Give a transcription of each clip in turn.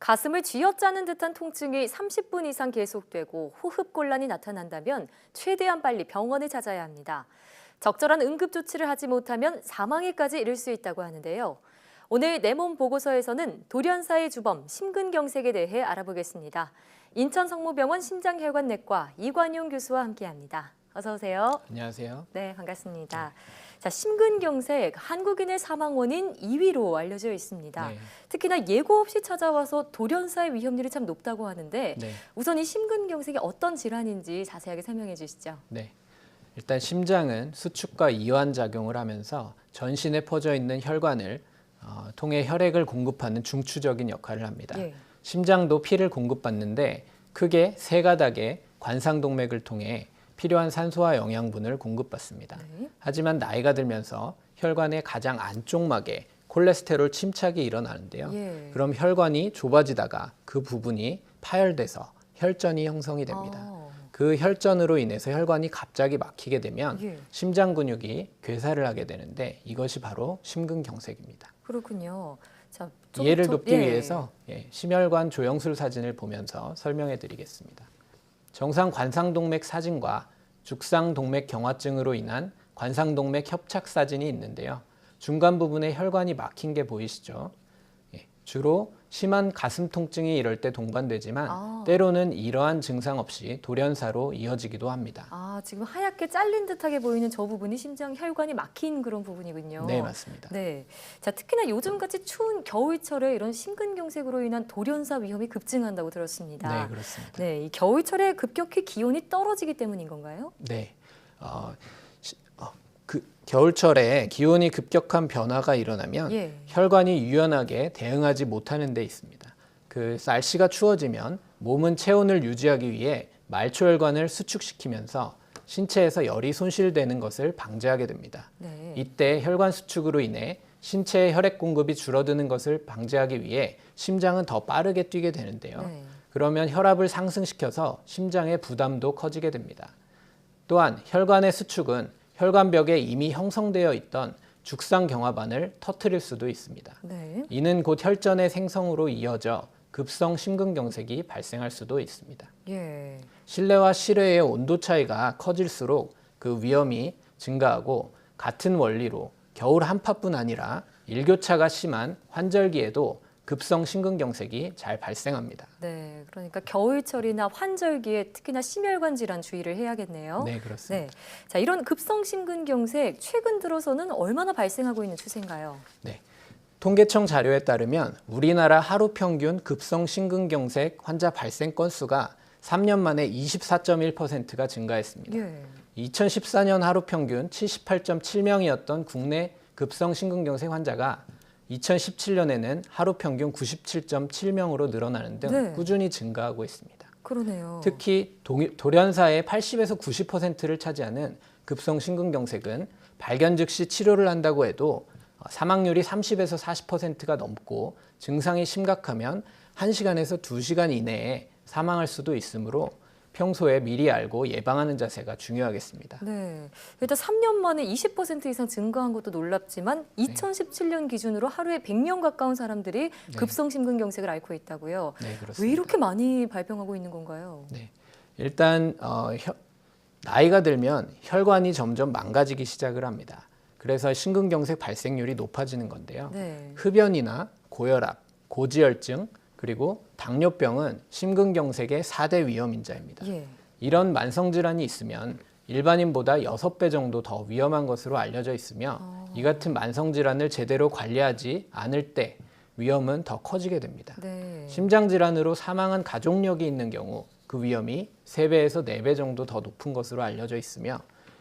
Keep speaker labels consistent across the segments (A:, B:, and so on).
A: 가슴을 쥐어짜는 듯한 통증이 30분 이상 계속되고 호흡곤란이 나타난다면 최대한 빨리 병원을 찾아야 합니다. 적절한 응급 조치를 하지 못하면 사망에까지 이를 수 있다고 하는데요. 오늘 내 몸 보고서에서는 돌연사의 주범 심근경색에 대해 알아보겠습니다. 인천성모병원 심장혈관내과 이관용 교수와 함께합니다. 어서 오세요.
B: 안녕하세요.
A: 네, 반갑습니다. 자, 심근경색, 한국인의 사망 원인 2위로 알려져 있습니다.
B: 네.
A: 특히나 예고 없이 찾아와서 돌연사의 위험률이 참 높다고 하는데
B: 네.
A: 우선 이 심근경색이 어떤 질환인지 자세하게 설명해 주시죠.
B: 네. 일단 심장은 수축과 이완 작용을 하면서 전신에 퍼져 있는 혈관을 통해 혈액을 공급하는 중추적인 역할을 합니다.
A: 예.
B: 심장도 피를 공급받는데 크게 세 가닥의 관상동맥을 통해 필요한 산소와 영양분을 공급받습니다.
A: 네.
B: 하지만 나이가 들면서 혈관의 가장 안쪽막에 콜레스테롤 침착이 일어나는데요.
A: 예.
B: 그럼 혈관이 좁아지다가 그 부분이 파열돼서 혈전이 형성이 됩니다. 그 혈전으로 인해서 혈관이 갑자기 막히게 되면
A: 예.
B: 심장 근육이 괴사를 하게 되는데 이것이 바로 심근경색입니다.
A: 그렇군요. 자,
B: 이해를 돕기 위해서 심혈관 조영술 사진을 보면서 설명해 드리겠습니다. 정상 관상동맥 사진과 죽상동맥 경화증으로 인한 관상동맥 협착 사진이 있는데요. 중간 부분에 혈관이 막힌 게 보이시죠? 주로 심한 가슴 통증이 이럴 때 동반되지만 때로는 이러한 증상 없이 돌연사로 이어지기도 합니다.
A: 지금 하얗게 잘린 듯하게 보이는 저 부분이 심장 혈관이 막힌 그런 부분이군요.
B: 네, 맞습니다.
A: 네. 자, 특히나 요즘같이 추운 겨울철에 이런 심근경색으로 인한 돌연사 위험이 급증한다고 들었습니다.
B: 네, 그렇습니다.
A: 네, 이 겨울철에 급격히 기온이 떨어지기 때문인 건가요?
B: 네. 겨울철에 기온이 급격한 변화가 일어나면 혈관이 유연하게 대응하지 못하는 데 있습니다. 날씨가 추워지면 몸은 체온을 유지하기 위해 말초혈관을 수축시키면서 신체에서 열이 손실되는 것을 방지하게 됩니다.
A: 네.
B: 이때 혈관 수축으로 인해 신체의 혈액 공급이 줄어드는 것을 방지하기 위해 심장은 더 빠르게 뛰게 되는데요.
A: 네.
B: 그러면 혈압을 상승시켜서 심장의 부담도 커지게 됩니다. 또한 혈관의 수축은 혈관벽에 이미 형성되어 있던 죽상경화반을 터뜨릴 수도 있습니다.
A: 네.
B: 이는 곧 혈전의 생성으로 이어져 급성 심근경색이 발생할 수도 있습니다.
A: 예.
B: 실내와 실외의 온도 차이가 커질수록 그 위험이 증가하고 같은 원리로 겨울 한파뿐 아니라 일교차가 심한 환절기에도 급성 심근경색이 잘 발생합니다.
A: 네, 그러니까 겨울철이나 환절기에 특히나 심혈관 질환 주의를 해야겠네요.
B: 네, 그렇습니다.
A: 네, 자, 이런 급성 심근경색 최근 들어서는 얼마나 발생하고 있는 추세인가요?
B: 네, 통계청 자료에 따르면 우리나라 하루 평균 급성 심근경색 환자 발생 건수가 3년 만에 24.1%가 증가했습니다.
A: 예.
B: 2014년 하루 평균 78.7명이었던 국내 급성 심근경색 환자가 2017년에는 하루 평균 97.7명으로 늘어나는 등 꾸준히 증가하고 있습니다.
A: 그러네요.
B: 특히 돌연사의 80에서 90%를 차지하는 급성 심근경색은 발견 즉시 치료를 한다고 해도 사망률이 30에서 40%가 넘고 증상이 심각하면 1시간에서 2시간 이내에 사망할 수도 있으므로 평소에 미리 알고 예방하는 자세가 중요하겠습니다.
A: 네, 일단 3년 만에 20% 이상 증가한 것도 놀랍지만 2017년 기준으로 하루에 100명 가까운 사람들이 급성 심근경색을 앓고 있다고요.
B: 네, 그렇습니다.
A: 왜 이렇게 많이 발병하고 있는 건가요?
B: 네, 일단 나이가 들면 혈관이 점점 망가지기 시작을 합니다. 그래서 심근경색 발생률이 높아지는 건데요.
A: 네.
B: 흡연이나 고혈압, 고지혈증, 그리고 당뇨병은 심근경색의 4대 위험인자입니다.
A: 예.
B: 이런 만성질환이 있으면 일반인보다 6배 정도 더 위험한 것으로 알려져 있으며 이 같은 만성질환을 제대로 관리하지 않을 때 위험은 더 커지게 됩니다.
A: 네.
B: 심장질환으로 사망한 가족력이 있는 경우 그 위험이 3배에서 4배 정도 더 높은 것으로 알려져 있으며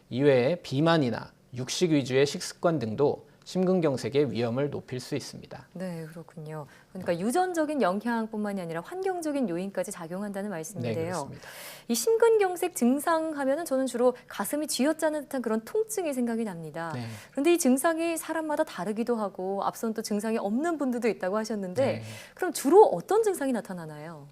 B: 이외에 비만이나 육식 위주의 식습관 등도 심근경색의 위험을 높일 수 있습니다.
A: 네, 그렇군요. 그러니까 유전적인 영향뿐만이 아니라 환경적인 요인까지 작용한다는 말씀인데요.
B: 네, 그렇습니다.
A: 이 심근경색 증상 하면은 저는 주로 가슴이 쥐어짜는 듯한 그런 통증이 생각이 납니다.
B: 네.
A: 그런데 이 증상이 사람마다 다르기도 하고 앞선 또 증상이 없는 분들도 있다고 하셨는데 그럼 주로 어떤 증상이 나타나나요?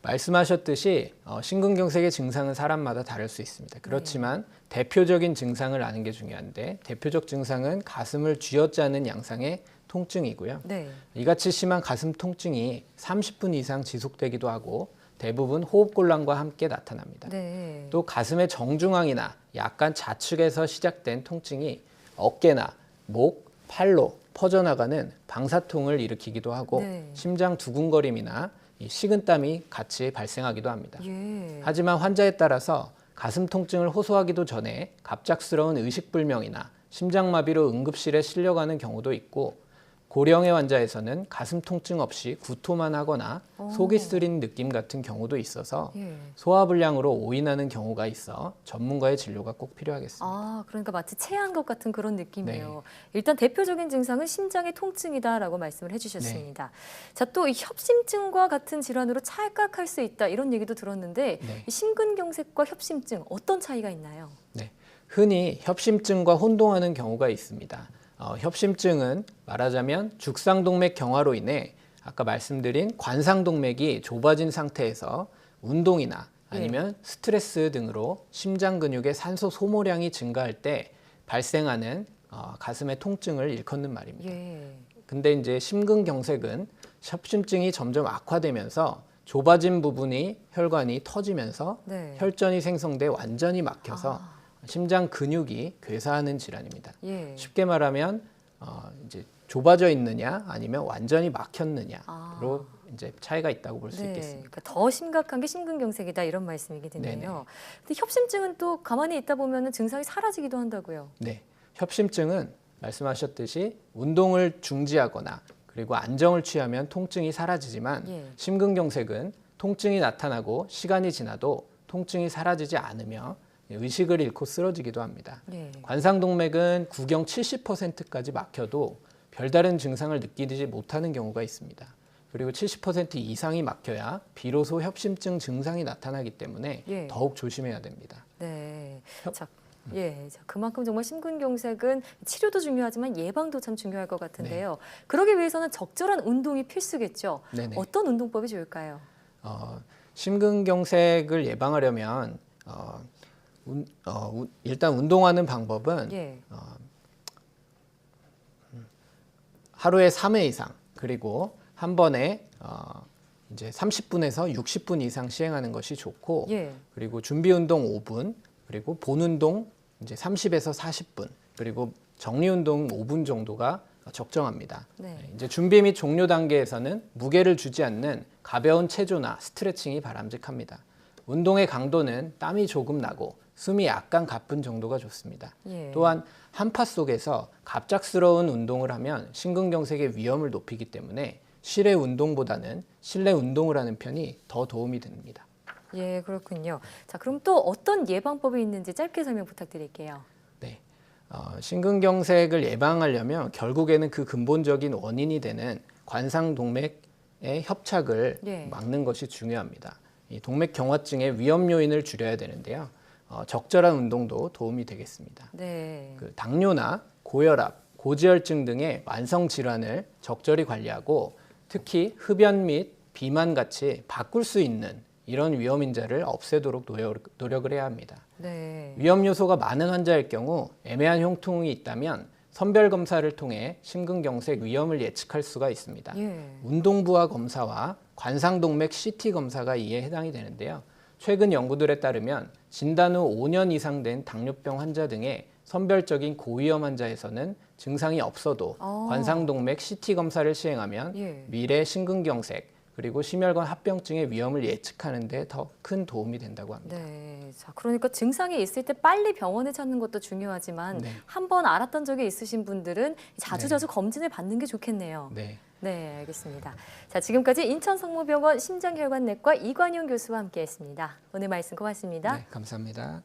B: 말씀하셨듯이 심근경색의 증상은 사람마다 다를 수 있습니다. 그렇지만 대표적인 증상을 아는 게 중요한데 대표적 증상은 가슴을 쥐어짜는 양상의 통증이고요.
A: 네.
B: 이같이 심한 가슴 통증이 30분 이상 지속되기도 하고 대부분 호흡곤란과 함께 나타납니다.
A: 네.
B: 또 가슴의 정중앙이나 약간 좌측에서 시작된 통증이 어깨나 목, 팔로 퍼져나가는 방사통을 일으키기도 하고
A: 네.
B: 심장 두근거림이나 이 식은땀이 같이 발생하기도 합니다.
A: 예.
B: 하지만 환자에 따라서 가슴 통증을 호소하기도 전에 갑작스러운 의식불명이나 심장마비로 응급실에 실려가는 경우도 있고 고령의 환자에서는 가슴 통증 없이 구토만 하거나 속이 쓰린 느낌 같은 경우도 있어서
A: 예.
B: 소화불량으로 오인하는 경우가 있어 전문가의 진료가 꼭 필요하겠습니다.
A: 아, 그러니까 마치 체한 것 같은 그런 느낌이에요.
B: 네.
A: 일단 대표적인 증상은 심장의 통증이다라고 말씀을 해주셨습니다. 자, 또 이 협심증과 같은 질환으로 찰떡할 수 있다 이런 얘기도 들었는데
B: 네.
A: 이 심근경색과 협심증 어떤 차이가 있나요?
B: 네, 흔히 협심증과 혼동하는 경우가 있습니다. 협심증은 말하자면 죽상동맥 경화로 인해 아까 말씀드린 관상동맥이 좁아진 상태에서 운동이나 아니면 스트레스 등으로 심장 근육의 산소 소모량이 증가할 때 발생하는 가슴의 통증을 일컫는 말입니다.
A: 예.
B: 근데 이제 심근경색은 협심증이 점점 악화되면서 좁아진 부분이 혈관이 터지면서
A: 네.
B: 혈전이 생성돼 완전히 막혀서 심장 근육이 괴사하는 질환입니다.
A: 예.
B: 쉽게 말하면 이제 좁아져 있느냐 아니면 완전히 막혔느냐로 이제 차이가 있다고 볼 수
A: 네.
B: 있겠습니다.
A: 그러니까 더 심각한 게 심근경색이다 이런 말씀이게
B: 네네.
A: 되네요. 근데 협심증은 또 가만히 있다 보면 증상이 사라지기도 한다고요.
B: 네, 협심증은 말씀하셨듯이 운동을 중지하거나 그리고 안정을 취하면 통증이 사라지지만
A: 예.
B: 심근경색은 통증이 나타나고 시간이 지나도 통증이 사라지지 않으며 의식을 잃고 쓰러지기도 합니다.
A: 예.
B: 관상동맥은 구경 70%까지 막혀도 별다른 증상을 느끼지 못하는 경우가 있습니다. 그리고 70% 이상이 막혀야 비로소 협심증 증상이 나타나기 때문에
A: 예.
B: 더욱 조심해야 됩니다.
A: 네. 자, 예. 자, 그만큼 정말 심근경색은 치료도 중요하지만 예방도 참 중요할 것 같은데요. 그러기 위해서는 적절한 운동이 필수겠죠.
B: 네네.
A: 어떤 운동법이 좋을까요?
B: 심근경색을 예방하려면 일단 운동하는 방법은
A: 예.
B: 하루에 3회 이상 그리고 한 번에 이제 30분에서 60분 이상 시행하는 것이 좋고
A: 예.
B: 그리고 준비 운동 5분 그리고 본 운동 이제 30에서 40분 그리고 정리 운동 5분 정도가 적정합니다.
A: 네.
B: 이제 준비 및 종료 단계에서는 무게를 주지 않는 가벼운 체조나 스트레칭이 바람직합니다. 운동의 강도는 땀이 조금 나고 숨이 약간 가쁜 정도가 좋습니다.
A: 예.
B: 또한 한파 속에서 갑작스러운 운동을 하면 심근경색의 위험을 높이기 때문에 실외 운동보다는 실내 운동을 하는 편이 더 도움이 됩니다.
A: 예, 그렇군요. 자, 그럼 또 어떤 예방법이 있는지 짧게 설명 부탁드릴게요.
B: 네, 심근경색을 예방하려면 결국에는 그 근본적인 원인이 되는 관상동맥의 협착을
A: 예.
B: 막는 것이 중요합니다. 이 동맥 경화증의 위험 요인을 줄여야 되는데요. 적절한 운동도 도움이 되겠습니다.
A: 네.
B: 그 당뇨나 고혈압, 고지혈증 등의 만성 질환을 적절히 관리하고 특히 흡연 및 비만 같이 바꿀 수 있는 이런 위험 인자를 없애도록 노력을 해야 합니다.
A: 네.
B: 위험 요소가 많은 환자일 경우 애매한 흉통이 있다면 선별 검사를 통해 심근경색 위험을 예측할 수가 있습니다.
A: 예.
B: 운동부하 검사와 관상동맥 CT 검사가 이에 해당이 되는데요. 최근 연구들에 따르면 진단 후 5년 이상 된 당뇨병 환자 등의 선별적인 고위험 환자에서는 증상이 없어도 관상동맥 CT 검사를 시행하면
A: 예.
B: 미래 심근경색 그리고 심혈관 합병증의 위험을 예측하는 데 더 큰 도움이 된다고 합니다.
A: 네. 자, 그러니까 증상이 있을 때 빨리 병원을 찾는 것도 중요하지만
B: 네.
A: 한번 알았던 적이 있으신 분들은 자주자주 검진을 받는 게 좋겠네요.
B: 네.
A: 네, 알겠습니다. 자, 지금까지 인천성모병원 심장혈관내과 이관용 교수와 함께했습니다. 오늘 말씀 고맙습니다.
B: 네, 감사합니다.